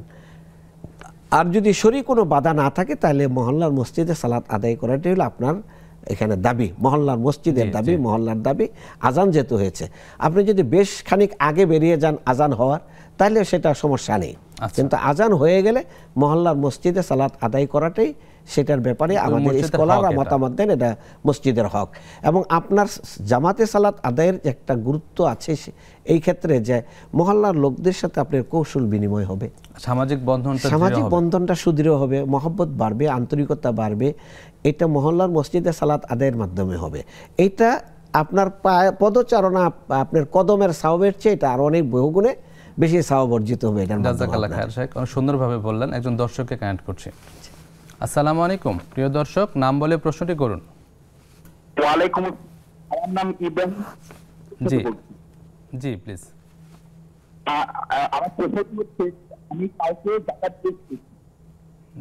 আর যদি শরীর কোনো বাধা না থাকে তাহলে মহল্লার মসজিদে সালাত আদায় করাটাই হলো আপনার এখানে দাবি, মহল্লার মসজিদের দাবি, মহল্লার দাবি। আজান যেহেতু হয়েছে, আপনি যদি বেশ খানিক আগে বেরিয়ে যান আজান হওয়ার, তাহলে সেটা সমস্যা নেই। কিন্তু আজান হয়ে গেলে মহল্লার মসজিদে সালাত আদায় করাটাই সেটার ব্যাপারে আমাদের স্কলাররা মতামত দেন, এটা মসজিদের হক। এবং আপনার জামাতে সালাত আদায়ের একটা গুরুত্ব আছে এই ক্ষেত্রে যে মহল্লার লোকদের সাথে আপনার কৌশল বিনিময় হবে, সামাজিক বন্ধনটা সুদৃঢ় হবে, মহব্বত বাড়বে, আন্তরিকতা বাড়বে। এটা মহল্লার মসজিদে সালাত আদায়ের মাধ্যমে হবে। এটা আপনার পদচারণা, আপনার কদমের সাওয়াবের চেয়ে এটা আর অনেক বহুগুণে বেশি সাওয়াব অর্জিত হবে। জাযাকাল্লাহ খায়ের শেখ, অনেক সুন্দরভাবে বললেন। একজন দর্শককে কানেক্ট করছি। আসসালামু আলাইকুম, প্রিয় দর্শক, নাম বলে প্রশ্নটি করুন। ওয়ালাইকুম, আমার নাম ইব্রাহিম। জি জি প্লিজ। আমার প্রশ্ন হচ্ছে, আমি কাউকে যাকাত দিয়েছি,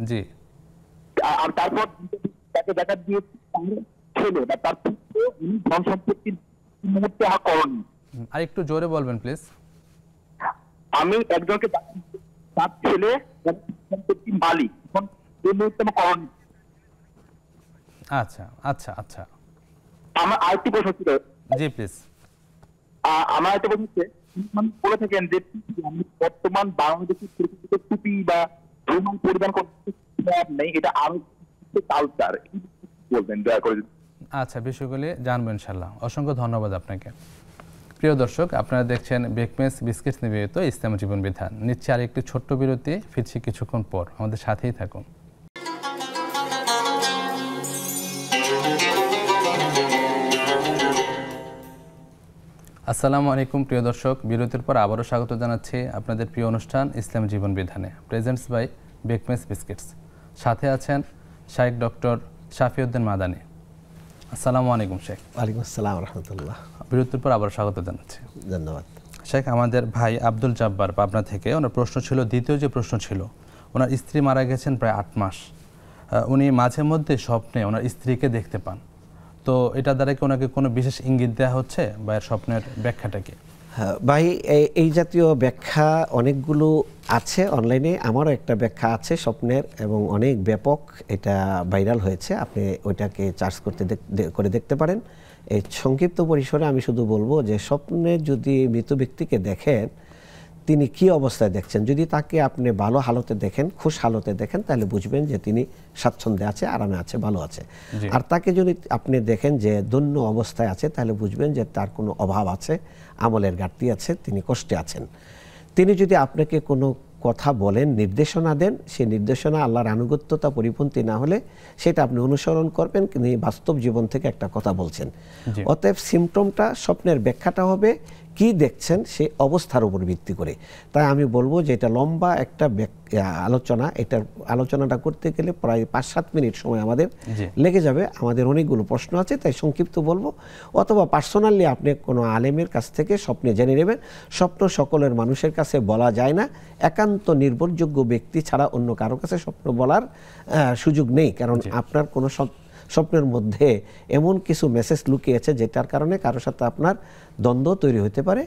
জি, আর তারপর তাকে যাকাত দিয়েছি, ছেলে বা তার পুত্র উনি ধন সম্পত্তির মুহূর্তে করেনি। আর একটু জোরে বলবেন প্লিজ। আমি একজনকে তার ছেলে সম্পত্তির মালিক, এখন এই মুহূর্তে আমি করেনি। আচ্ছা আচ্ছা আচ্ছা। আমার আরেকটি প্রশ্ন ছিল। জি প্লিজ। আমার একটা প্রশ্ন হচ্ছে, বলে থাকেন যে আমি বর্তমান বাংলাদেশের টুপি বা রুমাল পরিধান করতে নেই, এটা আরো কালচার, বলবেন দয়া করে। আচ্ছা, বিষয়গুলি জানবো ইনশাল্লাহ। অসংখ্য ধন্যবাদ আপনাকে। প্রিয় দর্শক, আপনারা দেখছেন বেকমেস বিস্কিটস নিবেদিত ইসলাম জীবন বিধান। নিচ্ছে আর একটি ছোট্ট বিরতি, ফিরছি কিছুক্ষণ পর, আমাদের সাথেই থাকুন। আসসালামু আলাইকুম প্রিয় দর্শক, বিরতির পর আবারও স্বাগত জানাচ্ছি আপনাদের প্রিয় অনুষ্ঠান ইসলাম জীবন বিধানে, প্রেজেন্টস বাই বেকমেস বিস্কিটস। সাথে আছেন শাইখ ডক্টর শাফিউদ্দিন মাদানী। আসসালামু আলাইকুম শেখ। ওয়ালাইকুম আসসালাম রহমতুল্লাহ। বিরতির পর আবারও স্বাগত জানাচ্ছি। ধন্যবাদ শেখ। আমাদের ভাই আব্দুল জাব্বার পাবনা থেকে, ওনার প্রশ্ন ছিল, দ্বিতীয় যে প্রশ্ন ছিল, ওনার স্ত্রী মারা গেছেন প্রায় 8 মাস। উনি মাঝে মধ্যে স্বপ্নে ওনার স্ত্রীকে দেখতে পান। তো এটা দ্বারা কি ওনাকে কোনো বিশেষ ইঙ্গিত দেওয়া হচ্ছে, বা এর স্বপ্নের ব্যাখ্যাটা কি? ভাই, এই জাতীয় ব্যাখ্যা অনেকগুলো আছে অনলাইনে। আমারও একটা ব্যাখ্যা আছে স্বপ্নের, এবং অনেক ব্যাপক, এটা ভাইরাল হয়েছে। আপনি ওইটাকে চার্জ করে দেখতে পারেন। এই সংক্ষিপ্ত পরিসরে আমি শুধু বলবো যে স্বপ্নে যদি মৃত ব্যক্তিকে দেখেন, তিনি কি অবস্থায় দেখছেন। যদি তাকে আপনি ভালো হালতে দেখেন, খুশ হালতে দেখেন, তাহলে বুঝবেন যে তিনি স্বাচ্ছন্দ্যে আছে, আরামে আছে, ভালো আছে। আর তাকে যদি আপনি দেখেন যে দৈন্য অবস্থায় আছে, তাহলে বুঝবেন যে তার কোনো অভাব আছে, আমলের ঘাটতি আছে, তিনি কষ্টে আছেন। তিনি যদি আপনাকে কোনো কথা বলেন, নির্দেশনা দেন, সেই নির্দেশনা আল্লাহর আনুগত্যতা পরিপন্থী না হলে সেটা আপনি অনুসরণ করবেন, কিন্তু বাস্তব জীবন থেকে একটা কথা বলছেন। অতএব সিমটমটা, স্বপ্নের ব্যাখ্যাটা হবে কি দেখছেন সেই অবস্থার উপর ভিত্তি করে। তাই আমি বলবো যে এটা লম্বা একটা আলোচনা। এটার আলোচনাটা করতে গেলে প্রায় 5-7 মিনিট সময় আমাদের লেগে যাবে। আমাদের অনেকগুলো প্রশ্ন আছে, তাই সংক্ষিপ্ত বলবো। অথবা পার্সোনালি আপনি কোনো আলেমের কাছ থেকে স্বপ্নে জেনে নেবেন। স্বপ্ন সকলের মানুষের কাছে বলা যায় না। একান্ত নির্ভরযোগ্য ব্যক্তি ছাড়া অন্য কারো কাছে স্বপ্ন বলার সুযোগ নেই। কারণ আপনার কোনো স্বপ্নের মধ্যে এমন কিছু মেসেজ লুকিয়েছে যেটার কারণে কারোর সাথে আপনার দ্বন্দ্ব তৈরি হতে পারে,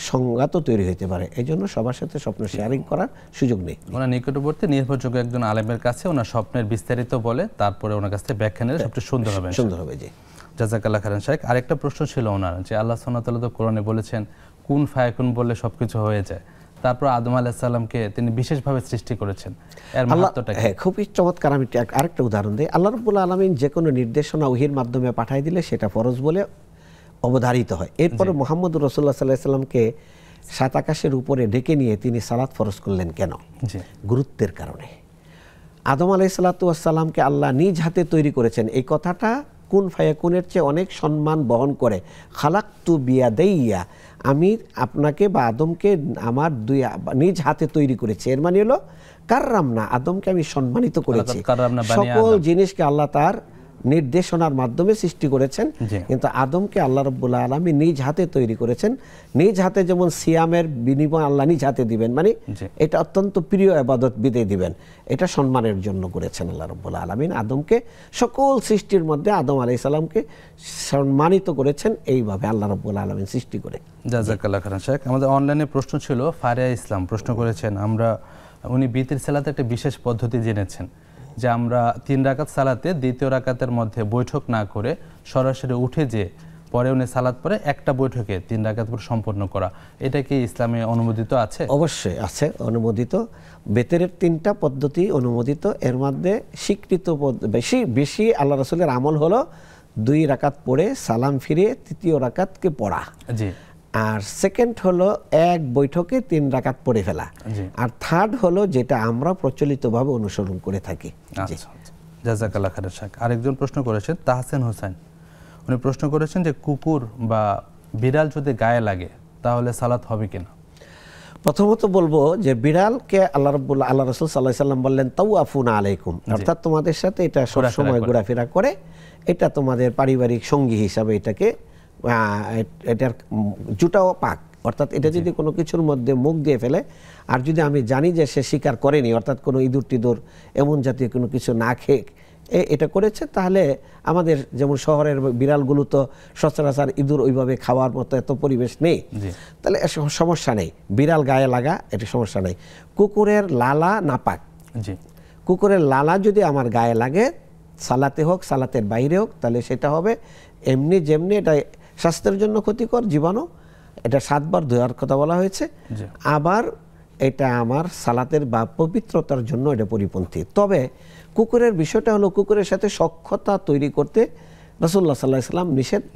সংঘাতও তৈরি হতে পারে। এই জন্য সবার সাথে স্বপ্ন শেয়ারিং করার সুযোগ নেই। ওনার নিকটবর্তী নির্ভরযোগ্য একজন আলেমের কাছে ওনার স্বপ্নের বিস্তারিত বলে, তারপরে ওনার কাছ থেকে ব্যাখ্যা নিলে সবচেয়ে সুন্দর হবে। সুন্দর হবে, জি। জাযাকাল্লাহ খাইরান শেখ। আরেকটা প্রশ্ন ছিল ওনার, যে আল্লাহ সুবহানাহু ওয়া তাআলা তো কোরআনে বলেছেন কুন ফায়াকুন বললে সবকিছু হয়ে যায়। তারপর আদম আলাইহিস সালামকে তিনি বিশেষভাবে সৃষ্টি করেছেন, এর মাহাত্ম্যটা কি? হ্যাঁ, খুবই চমৎকার। আমি আরেকটা উদাহরণ দিই। আল্লাহ রাব্বুল আলামিন যে কোনো নির্দেশনা ওহীর মাধ্যমে পাঠিয়ে দিলে সেটা ফরজ বলে অবধারিত হয়। এরপরে মুহাম্মদ রাসূলুল্লাহ সাল্লাল্লাহু আলাইহি ওয়াসাল্লামকে 7 আকাশের উপরে ডেকে নিয়ে তিনি সালাত ফরজ করলেন কেন? গুরুত্বের কারণে। আদম আলাইহিস সালাতু ওয়াস সালামকে আল্লাহ নিজ হাতে তৈরি করেছেন। এই কথাটা কুন ফায়াকুনের চেয়ে অনেক সম্মান বহন করে। খালাকতু বিয়াদাইয়া, আমি আপনাকে বা আদমকে আমার নিজ হাতে তৈরি করেছি। এর মানে হলো কাররামনা, আদমকে আমি সম্মানিত করেছি। সকল জিনিসকে আল্লাহ তার নির্দেশনার মাধ্যমে সৃষ্টি করেছেন, কিন্তু আদমকে আল্লাহ রাব্বুল আলামিন নিজ হাতে তৈরি করেছেন। নিজ হাতে যেমন সিয়ামের বিনিময় আল্লাহ নিজ হাতে দিবেন, মানে এটা অত্যন্ত প্রিয় ইবাদত বিধি দিবেন, এটা সম্মানের জন্য করেছেন আল্লাহ রাব্বুল আলামিন। আদমকে সকল সৃষ্টির মধ্যে আদম আলাইহিস সালামকে সম্মানিত করেছেন এইভাবে আল্লাহ রাব্বুল আলামিন সৃষ্টি করে। জাযাকাল্লাহ খাইরান শেখ। আমাদের অনলাইনে প্রশ্ন ছিল, ফারিয়া ইসলাম প্রশ্ন করেছেন, উনি বিতির সালাতে একটা বিশেষ পদ্ধতি জেনেছেন, যে আমরা 3 রাকাত সালাতে দ্বিতীয় রাকাতের মধ্যে বৈঠক না করে সরাসরি উঠে যে পরে উনি সালাত পরে একটা বৈঠকে 3 রাকাত পরে সম্পন্ন করা, এটা কি ইসলামে অনুমোদিত আছে? অবশ্যই আছে, অনুমোদিত। বেতেরের 3টা পদ্ধতি অনুমোদিত। এর মধ্যে স্বীকৃত বেশি আল্লাহ রাসূলের আমল হলো 2 রাকাত পড়ে সালাম ফিরিয়ে 3য় রাকাতকে পড়া। জি। আর সেকেন্ড হলো এক বৈঠকে 3 রাকাত পড়ে ফেলা। আর থার্ড হলো যেটা আমরা প্রচলিতভাবে অনুসরণ করে থাকি। জাযাকাল্লাহ খাইরান শেখ। আরেকজন প্রশ্ন করেছেন, তাহসিন হোসেন। উনি প্রশ্ন করেছেন যে কুকুর বা বিড়াল যদি গায়ে লাগে তাহলে সালাত হবে কিনা? প্রথমত বলবো যে বিড়ালকে আল্লাহ রাসূল সাল্লাল্লাহু আলাইহি সাল্লাম বললেন তাওয়াফুনা আলাইকুম, অর্থাৎ তোমাদের সাথে এটা সব সময় ঘোরাফেরা করে, এটা তোমাদের পারিবারিক সঙ্গী হিসাবে এটাকে, এটার জুটাও পাক, অর্থাৎ এটা যদি কোনো কিছুর মধ্যে মুখ দিয়ে ফেলে, আর যদি আমি জানি যে সে শিকার করেনি, অর্থাৎ কোনো ইঁদুর টিদুর এমন জাতীয় কোনো কিছু না খেয়ে এটা করেছে, তাহলে আমাদের যেমন শহরের বিড়ালগুলো তো সচরাচর ইঁদুর ওইভাবে খাওয়ার মতো এত পরিবেশ নেই, তাহলে সমস্যা নেই। বিড়াল গায়ে লাগা এটা সমস্যা নেই। কুকুরের লালা নাপাক, কুকুরের লালা যদি আমার গায়ে লাগে, সালাতে হোক সালাতের বাইরে হোক, তাহলে সেটা হবে এমনি যেমনি এটা স্বাস্থ্যের জন্য ক্ষতিকর জীবাণু, এটা 7 বার ধোয়ার কথা বলা হয়েছে। আবার এটা আমার সালাতের বা পবিত্রতার জন্য এটা পরিপন্থী। তবে কুকুরের বিষয়টা হলো, কুকুরের সাথে সখ্যতা তৈরি করতে রাসূলুল্লাহ সাল্লাল্লাহু আলাইহি ওয়াসাল্লাম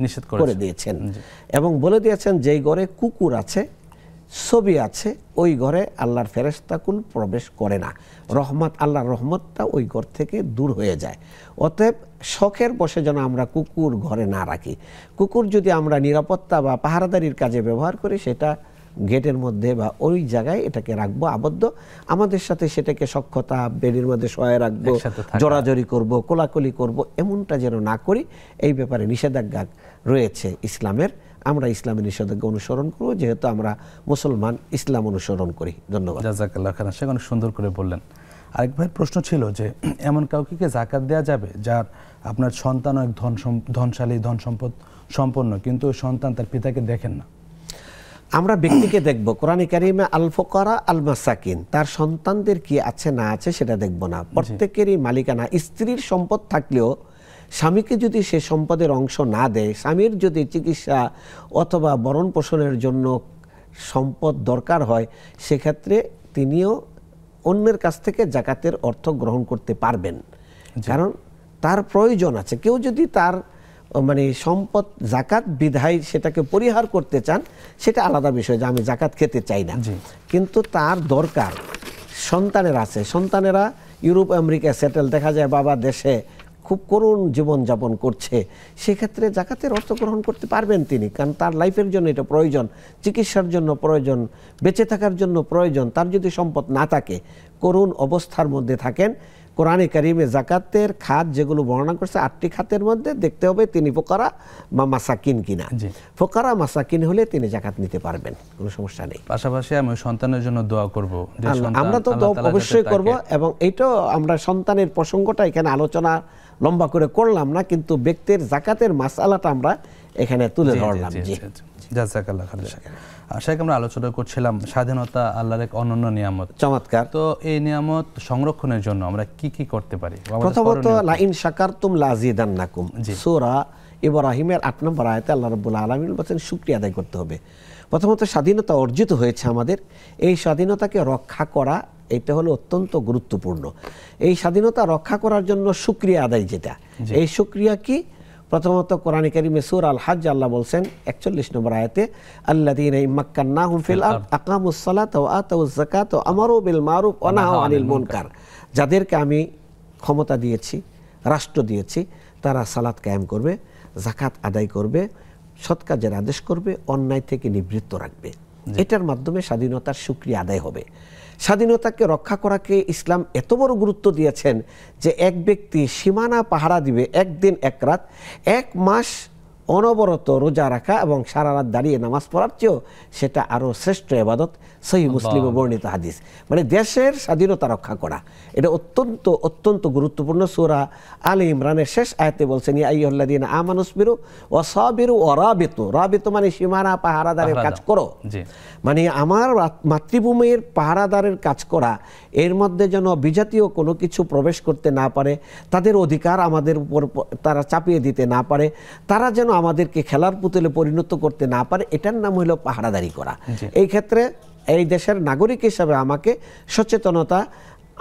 নিষেধ করে দিয়েছেন, এবং বলে দিয়েছেন যেই ঘরে কুকুর আছে ছবি আছে, ওই ঘরে আল্লাহর ফেরেশতাকুল প্রবেশ করে না, রহমত, আল্লাহর রহমতটা ওই ঘর থেকে দূর হয়ে যায়। অতএব শখের বসে যেন আমরা কুকুর ঘরে না রাখি। কুকুর যদি আমরা নিরাপত্তা বা পাহারাদারির কাজে ব্যবহার করি, সেটা গেটের মধ্যে বা ওই জায়গায় এটাকে রাখবো আবদ্ধ। আমাদের সাথে সেটাকে সখ্যতা, বেডির মধ্যে শোয়ে রাখবো, জড়াজড়ি করব, কোলাকুলি করব, এমনটা যেন না করি। এই ব্যাপারে নিষেধাজ্ঞা রয়েছে ইসলামের। আমরা ইসলামের নিষেধাজ্ঞা অনুসরণ করব, যেহেতু আমরা মুসলমান, ইসলাম অনুসরণ করি। ধন্যবাদ। জাযাকাল্লাহ খাইরান, সে অনেক সুন্দর করে বললেন। আরেক ভাই প্রশ্ন ছিল যে এমন কাউকে কি যাকাত দেওয়া যাবে যার আপনার সন্তান অনেক ধনশালী, ধন সম্পদ সম্পন্ন, কিন্তু ওই সন্তান তার পিতাকে দেখেন না? আমরা ব্যক্তিকে দেখব। কোরআনে কারিমে আল ফুকারা আল মাসাকিন, তার সন্তানদের কি আছে না আছে সেটা দেখব না। প্রত্যেকেরই মালিকানা। স্ত্রীর সম্পদ থাকলেও স্বামীকে যদি সে সম্পদের অংশ না দেয়, স্বামীর যদি চিকিৎসা অথবা ভরণ পোষণের জন্য সম্পদ দরকার হয়, সেক্ষেত্রে তিনিও অন্যের কাছ থেকে যাকাতের অর্থ গ্রহণ করতে পারবেন, কারণ তার প্রয়োজন আছে। কেউ যদি তার মানে সম্পদ যাকাত বিধায় সেটাকে পরিহার করতে চান, সেটা আলাদা বিষয়, যে আমি যাকাত খেতে চাই না, কিন্তু তার দরকার সন্তানের আছে। সন্তানেরা ইউরোপ আমেরিকা সেটেল, দেখা যায় বাবা দেশে খুব করুণ জীবনযাপন করছে, সেক্ষেত্রে যাকাতের অর্থ গ্রহণ করতে পারবেন তিনি, কারণ তার লাইফের জন্য এটা প্রয়োজন, চিকিৎসার জন্য প্রয়োজন, বেঁচে থাকার জন্য প্রয়োজন। তার যদি সম্পদ না থাকে, করুণ অবস্থার মধ্যে থাকেন, কোরআনে কারিমে যাকাতের খাত যেগুলো বর্ণনা করছে 8টি খাতের মধ্যে দেখতে হবে তিনি ফোকারা বা মাসাকিন কিনা। ফোকারা মাসাকিন হলে তিনি যাকাত নিতে পারবেন, কোনো সমস্যা নেই। পাশাপাশি আমি সন্তানের জন্য দোয়া করব, আমরা তো অবশ্যই করব, এবং এইটাও আমরা সন্তানের প্রসঙ্গটা এখানে আলোচনা লম্বা করে করলাম না, কিন্তু ব্যক্তির যাকাতের মাসআলাটা আমরা এখানে তুলে ধরলাম। জাযাকাল্লাহ খাইরান। শেখ, আমরা আলোচনা করছিলাম স্বাধীনতা আল্লাহর এক অনন্য নিয়ামত। চমৎকার। তো এই নিয়ামত সংরক্ষণের জন্য আমরা কি কি করতে পারি? প্রথমত লাইন শাকারতুম লাযিদান্নাকুম, সূরা ইব্রাহিমের 8 নম্বর আয়াতে আল্লাহ রাব্বুল আলামিন বলেন শুকরিয়া আদায় করতে হবে। প্রথমত স্বাধীনতা অর্জিত হয়েছে আমাদের, এই স্বাধীনতাকে রক্ষা করা এটা হলো অত্যন্ত গুরুত্বপূর্ণ। এই স্বাধীনতা রক্ষা করার জন্য শুকরিয়া আদায়, যেটা এই শুকরিয়া কি? প্রথমত কোরআনে কারিমে সূরা আল হজ আল্লাহ বলছেন 41 নম্বর আয়াতে, আল্লাযীনা ইম্মাক্কান্নাহুম ফিল আরদ আকামুস সালাতা ওয়া আতাউয যাকাতা ওয়া আমারু বিল মারুফ ওয়া নাহাউ আনিল মুনকার। যাদেরকে আমি ক্ষমতা দিয়েছি, রাষ্ট্র দিয়েছি, তারা সালাত কায়েম করবে, যাকাত আদায় করবে, সৎ কাজের আদেশ করবে, অন্যায় থেকে নিবৃত্ত রাখবে। এটার মাধ্যমে স্বাধীনতার শুকরিয়া আদায় হবে। স্বাধীনতাকে রক্ষা করাকে ইসলাম এত বড় গুরুত্ব দিয়েছেন যে এক ব্যক্তি সীমানা পাহারা দিবে, একদিন এক রাত, 1 মাস অনবরত রোজা রাখা এবং সারা রাত দাঁড়িয়ে নামাজ পড়ার চেয়েও সেটা আরও শ্রেষ্ঠ ইবাদত। সহিহ মুসলিমে বর্ণিত হাদিস। মানে দেশের স্বাধীনতা রক্ষা করা এটা অত্যন্ত অত্যন্ত গুরুত্বপূর্ণ। সূরা আলে ইমরানের শেষ আয়াতে বলছেন, ইয়া আইয়ুহাল্লাযীনা আমানুসবিরু ওয়া সাবিরু ওয়া রাবিতু। রাবিতু মানে সীমানা পাহারাদারের কাজ করো, মানে আমার মাতৃভূমির পাহারাদারের কাজ করা। এর মধ্যে যেন বিজাতীয় কোনো কিছু প্রবেশ করতে না পারে, তাদের অধিকার আমাদের উপর তারা চাপিয়ে দিতে না পারে, তারা যেন আমাদেরকে খেলার পুতুলে পরিণত করতে না পারে, এটার নাম হলো পাহারাদারি করা। এই ক্ষেত্রে এই দেশের নাগরিক হিসাবে আমাকে সচেতনতা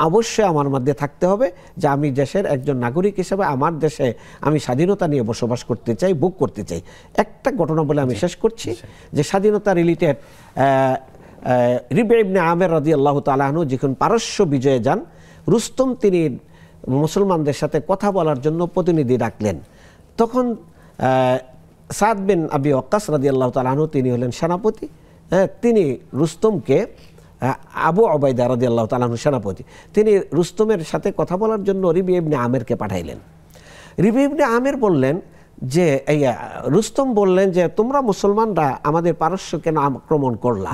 অবশ্যই আমার মধ্যে থাকতে হবে যে আমি দেশের একজন নাগরিক হিসেবে আমার দেশে আমি স্বাধীনতা নিয়ে বসবাস করতে চাই, ভোগ করতে চাই। একটা ঘটনা বলে আমি শেষ করছি, যে স্বাধীনতা রিলেটেড রিবঈ ইবনে আমির রাদিয়াল্লাহু তাআলা আনহু যখন পারস্য বিজয়ে যান, রুস্তম তিনি মুসলমানদের সাথে কথা বলার জন্য প্রতিনিধি ডাকলেন। তখন সাদ বিন আবি ওয়াক্কাস রাদিয়াল্লাহু তাআলা আনহু তিনি হলেন সেনাপতি। তিনি রুস্তমকে, আবু উবাইদা রাদিয়াল্লাহু তাআলা আনহু সেনাপতি, তিনি রুস্তমের সাথে কথা বলার জন্য রিবঈ ইবনে আমিরকে পাঠাইলেন। রিবঈ ইবনে আমির বললেন যে, রুস্তম বললেন যে তোমরা মুসলমানরা আমাদের পারস্য কেন আক্রমণ করলা?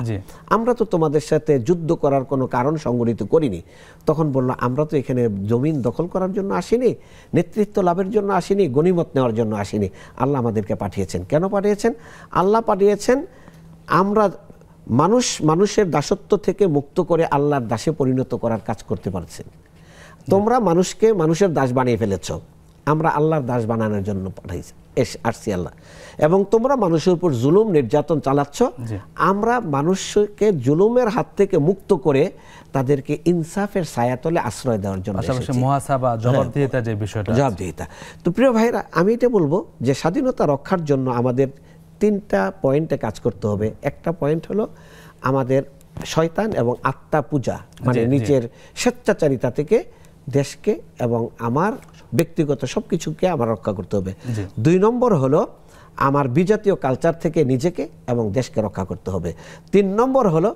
আমরা তো তোমাদের সাথে যুদ্ধ করার কোনো কারণ সংগঠিত করিনি। তখন বলল, আমরা তো এখানে জমিন দখল করার জন্য আসিনি, নেতৃত্ব লাভের জন্য আসিনি, গনিমত নেওয়ার জন্য আসিনি। আল্লাহ আমাদেরকে পাঠিয়েছেন। কেন পাঠিয়েছেন? আল্লাহ পাঠিয়েছেন আমরা মানুষের দাসত্ব থেকে মুক্ত করে আল্লাহর দাসে পরিণত করার কাজ করতে পারছেন। তোমরা মানুষকে মানুষের দাস বানিয়ে ফেলেছ, আমরা আল্লাহর দাস বানানোর জন্য আসছি আল্লাহ। এবং তোমরা মানুষের উপর জুলুম নির্যাতন চালাচ্ছ, আমরা মানুষকে জুলুমের হাত থেকে মুক্ত করে তাদেরকে ইনসাফের ছায়াতলে আশ্রয় দেওয়ার জন্য। জবাবদিহিতা। তো প্রিয় ভাইরা, আমি এটা বলবো যে স্বাধীনতা রক্ষার জন্য আমাদের 3টা পয়েন্টে কাজ করতে হবে। একটা পয়েন্ট হলো আমাদের শয়তান এবং আত্মা পূজা মানে নিজের স্বেচ্ছাচারিতা থেকে দেশকে এবং আমার ব্যক্তিগত সবকিছুকে আমার রক্ষা করতে হবে। 2 নম্বর হলো আমার বিজাতীয় কালচার থেকে নিজেকে এবং দেশকে রক্ষা করতে হবে। 3 নম্বর হলো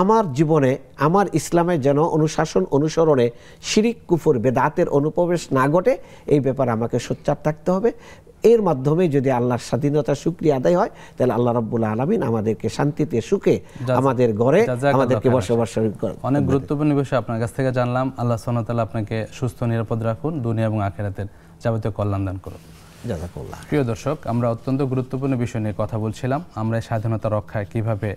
আমার জীবনে আমার ইসলামে যেন অনুশাসন অনুসরণে শিরিক কুফর বেদাতের অনুপ্রবেশ না ঘটে, এই ব্যাপারে আমাকে সোচ্চার থাকতে হবে। এর মাধ্যমে যদি আল্লাহর স্বাধীনতা শুকরিয়া আদায় হয়, তাহলে আল্লাহ রাব্বুল আলামিন আমাদেরকে শান্তিতে সুখে আমাদের ঘরে আমাদেরকে বসবাস করেন। অনেক গুরুত্বপূর্ণ বিষয় আপনার কাছ থেকে জানলাম। আল্লাহ সুবহানাহু ওয়া তাআলা আপনাকে সুস্থ নিরাপদ রাখুন, দুনিয়া এবং আখিরাতের যাবতীয় কল্যাণ দান করুন। জাযাকাল্লাহ। প্রিয় দর্শক, আমরা অত্যন্ত গুরুত্বপূর্ণ বিষয় নিয়ে কথা বলছিলাম। আমরা স্বাধীনতা রক্ষায় কিভাবে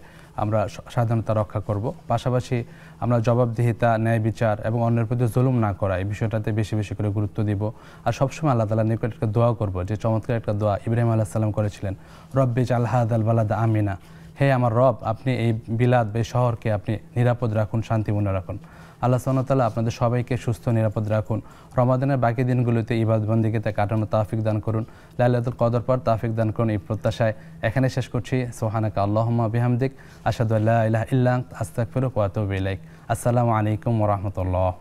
আমরা স্বাধীনতা রক্ষা করব, পাশাপাশি আমরা জবাবদিহিতা, ন্যায় বিচার এবং অন্যের প্রতি জুলুম না করা, এই বিষয়টাতে বেশি বেশি করে গুরুত্ব দিব। আর সবসময় আল্লাহ তাআলার নিকট একটা দোয়া করব, যে চমৎকার একটা দোয়া ইব্রাহিম আলাইহিস সালাম করেছিলেন, রব্বি জাল হাযাল বালাদা আমিনা, হে আমার রব, আপনি এই বিলাদ এই শহরকে আপনি নিরাপদ রাখুন, শান্তিপূর্ণ রাখুন। আল্লাহ সুবহানাহু ওয়া তাআলা আপনাদের সবাইকে সুস্থ নিরাপদ রাখুন। রমাদানের বাকি দিনগুলোতে ইবাদত বন্দেগিতে কাটানোর তৌফিক দান করুন। লাইলাতুল কদর পর তৌফিক দান করুন, এই প্রত্যাশায় এখানে শেষ করছি। সুবহানাকা আল্লাহুম্মা বিহামদিক আশহাদু আল্লা ইলাহা ইল্লা আনতা আস্তাগফিরুকা ওয়া আতুবু ইলাইক। আসসালামু আলাইকুম ওয়া রাহমাতুল্লাহ।